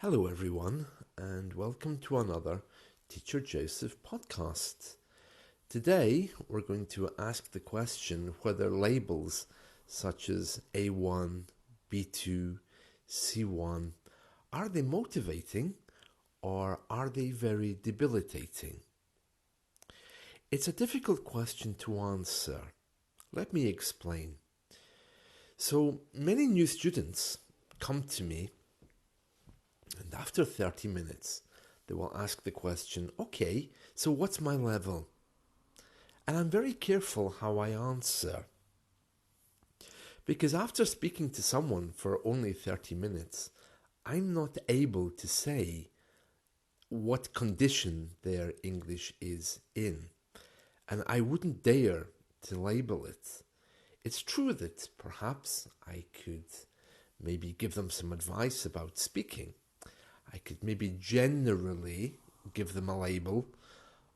Hello, everyone, and welcome to another Teacher Joseph podcast. Today, we're going to ask the question whether labels such as A1, B2, C1 are they motivating or are they very debilitating? It's a difficult question to answer. Let me explain. So, many new students come to me, and after 30 minutes, they will ask the question, okay, so what's my level? And I'm very careful how I answer. Because after speaking to someone for only 30 minutes, I'm not able to say what condition their English is in. And I wouldn't dare to label it. It's true that perhaps I could maybe give them some advice about speaking. I could maybe generally give them a label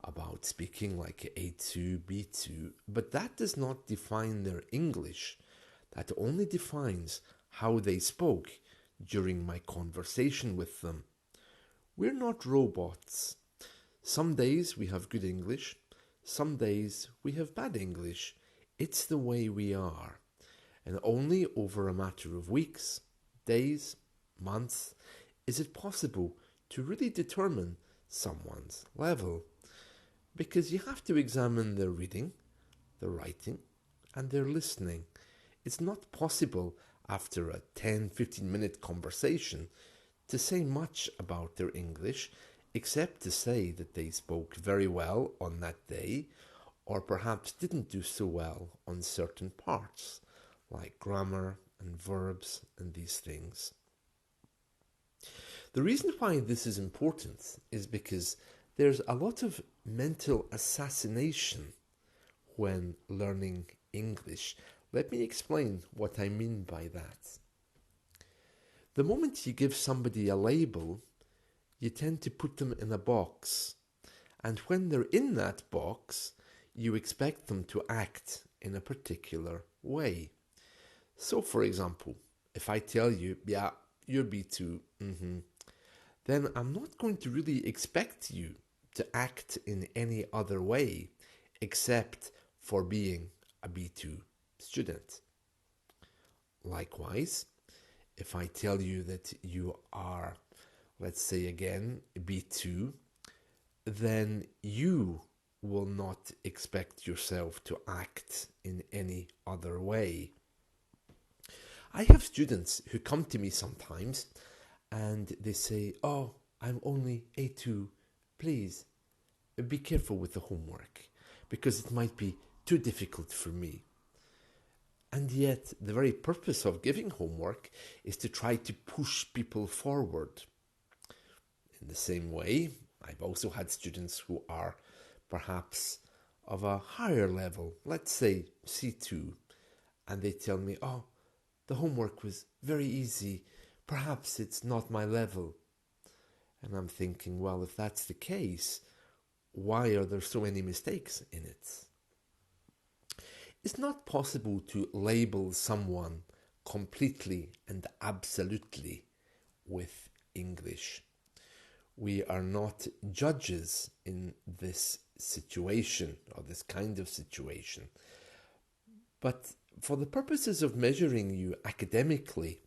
about speaking like A2, B2, but that does not define their English. That only defines how they spoke during my conversation with them. We're not robots. Some days we have good English, some days we have bad English. It's the way we are. And only over a matter of weeks, days, months, is it possible to really determine someone's level. Because you have to examine their reading, their writing, and their listening. It's not possible after a 10-15 minute conversation to say much about their English except to say that they spoke very well on that day or perhaps didn't do so well on certain parts like grammar and verbs and these things. The reason why this is important is because there's a lot of mental assassination when learning English. Let me explain what I mean by that. The moment you give somebody a label, you tend to put them in a box. And when they're in that box, you expect them to act in a particular way. So, for example, if I tell you, yeah, you're B2, then I'm not going to really expect you to act in any other way except for being a B2 student. Likewise, if I tell you that you are, let's say again, B2, then you will not expect yourself to act in any other way. I have students who come to me sometimes and they say, oh, I'm only A2, please be careful with the homework because it might be too difficult for me. And yet the very purpose of giving homework is to try to push people forward. In the same way, I've also had students who are perhaps of a higher level, let's say C2, and they tell me, oh, the homework was very easy, perhaps it's not my level. And I'm thinking, well, if that's the case, why are there so many mistakes in it? It's not possible to label someone completely and absolutely with English. We are not judges in this situation or this kind of situation. But for the purposes of measuring you academically,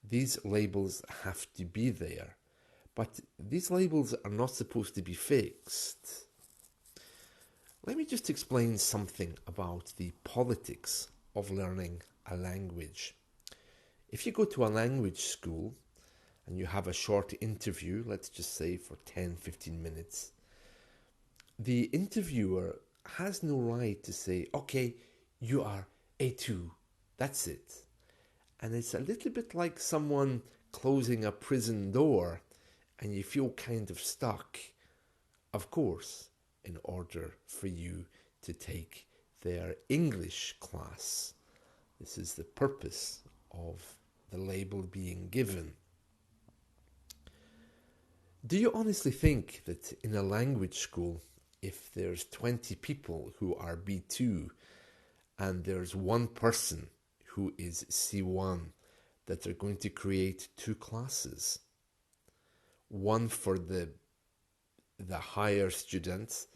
these labels have to be there. But these labels are not supposed to be fixed. Let me just explain something about the politics of learning a language. If you go to a language school and you have a short interview, let's just say for 10-15 minutes, the interviewer has no right to say, okay, you are A2, that's it. And it's a little bit like someone closing a prison door and you feel kind of stuck. Of course, in order for you to take their English class. This is the purpose of the label being given. Do you honestly think that in a language school, if there's 20 people who are B2 and there's one person who is C1, that they're going to create two classes? one for the higher students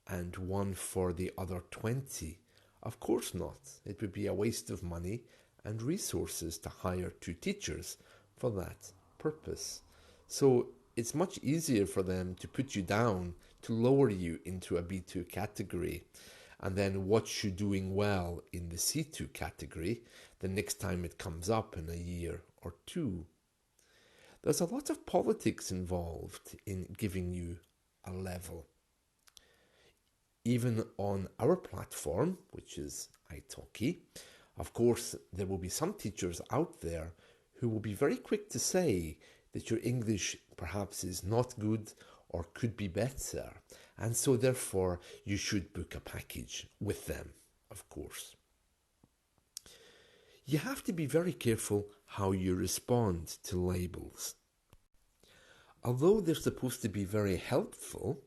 and one for the other 20? Of course not. It would be a waste of money and resources to hire two teachers for that purpose. So it's much easier for them to put you down, to lower you into a B2 category, and then watch you doing well in the C2 category the next time it comes up in a year or two. There's a lot of politics involved in giving you a level. Even on our platform, which is italki, of course, there will be some teachers out there who will be very quick to say that your English perhaps is not good or could be better. And so therefore, you should book a package with them, of course. You have to be very careful how you respond to labels. Although they're supposed to be very helpful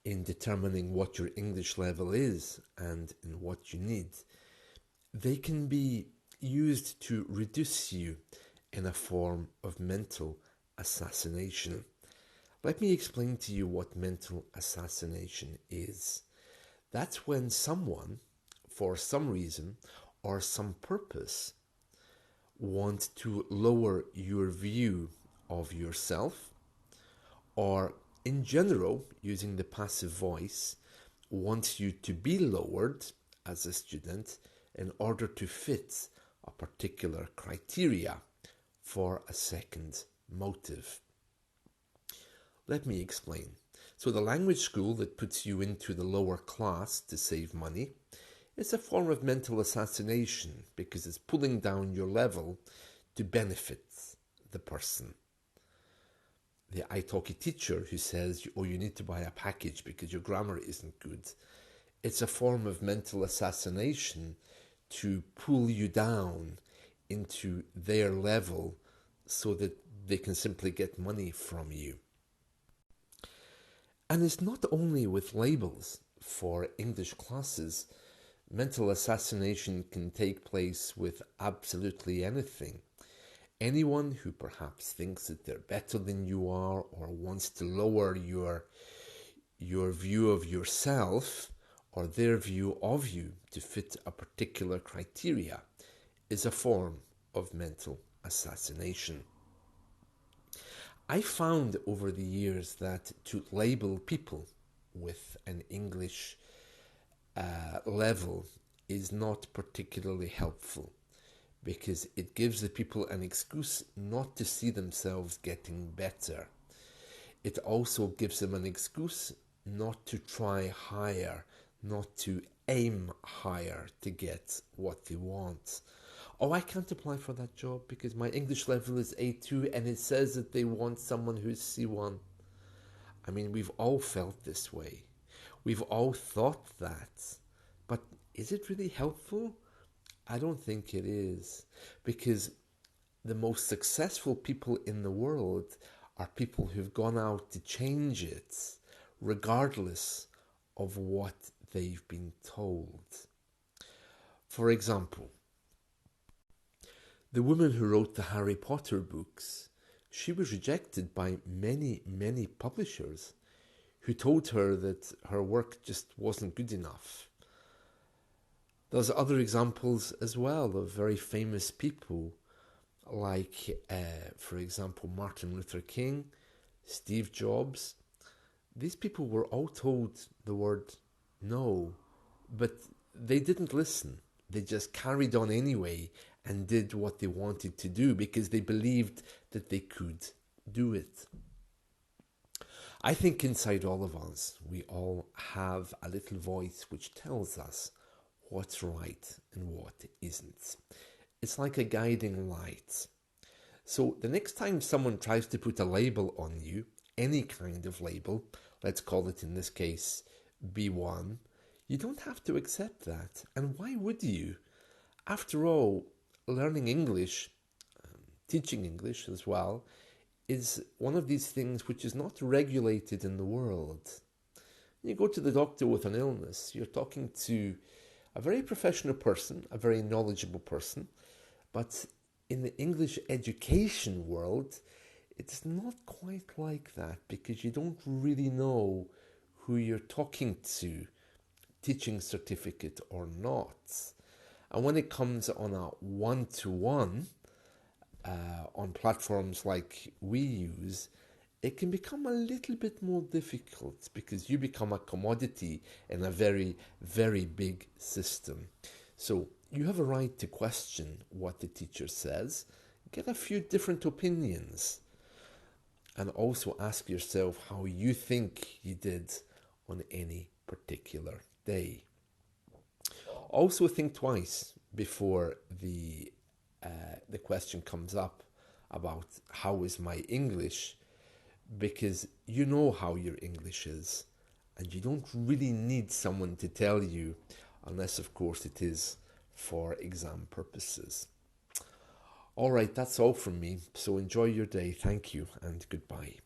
in determining what your English level is and in what you need, they can be used to reduce you in a form of mental assassination. Let me explain to you what mental assassination is. That's when someone, for some reason or some purpose, wants to lower your view of yourself, or in general, using the passive voice, wants you to be lowered as a student in order to fit a particular criteria for a second motive. Let me explain. So the language school that puts you into the lower class to save money is a form of mental assassination because it's pulling down your level to benefit the person. The italki teacher who says, oh, you need to buy a package because your grammar isn't good. It's a form of mental assassination to pull you down into their level so that they can simply get money from you. And it's not only with labels. For English classes, mental assassination can take place with absolutely anything. Anyone who perhaps thinks that they're better than you are or wants to lower your view of yourself or their view of you to fit a particular criteria is a form of mental assassination. I found over the years that to label people with an English level is not particularly helpful, because it gives the people an excuse not to see themselves getting better. It also gives them an excuse not to try higher, not to aim higher to get what they want. Oh, I can't apply for that job because my English level is A2 and it says that they want someone who's C1. I mean, we've all felt this way. We've all thought that. But is it really helpful? I don't think it is, because the most successful people in the world are people who've gone out to change it, regardless of what they've been told. For example, the woman who wrote the Harry Potter books, she was rejected by many, many publishers who told her that her work just wasn't good enough. There's other examples as well of very famous people like, for example, Martin Luther King, Steve Jobs. These people were all told the word no, but they didn't listen. They just carried on anyway and did what they wanted to do because they believed that they could do it. I think inside all of us, we all have a little voice which tells us what's right and what isn't. It's like a guiding light. So the next time someone tries to put a label on you, any kind of label, let's call it in this case B1, you don't have to accept that. And why would you? After all, learning English, teaching English as well, is one of these things which is not regulated in the world. When you go to the doctor with an illness, you're talking to a very professional person, a very knowledgeable person, but in the English education world, It's not quite like that because you don't really know who you're talking to, teaching certificate or not. And when it comes on a one-to-one, on platforms like we use, it can become a little bit more difficult because you become a commodity in a very, very big system. So you have a right to question what the teacher says, get a few different opinions, and also ask yourself how you think you did on any particular day. Also think twice before the question comes up about how is my English, because you know how your English is and you don't really need someone to tell you, unless of course it is for exam purposes. All right, that's all from me. So enjoy your day. Thank you and goodbye.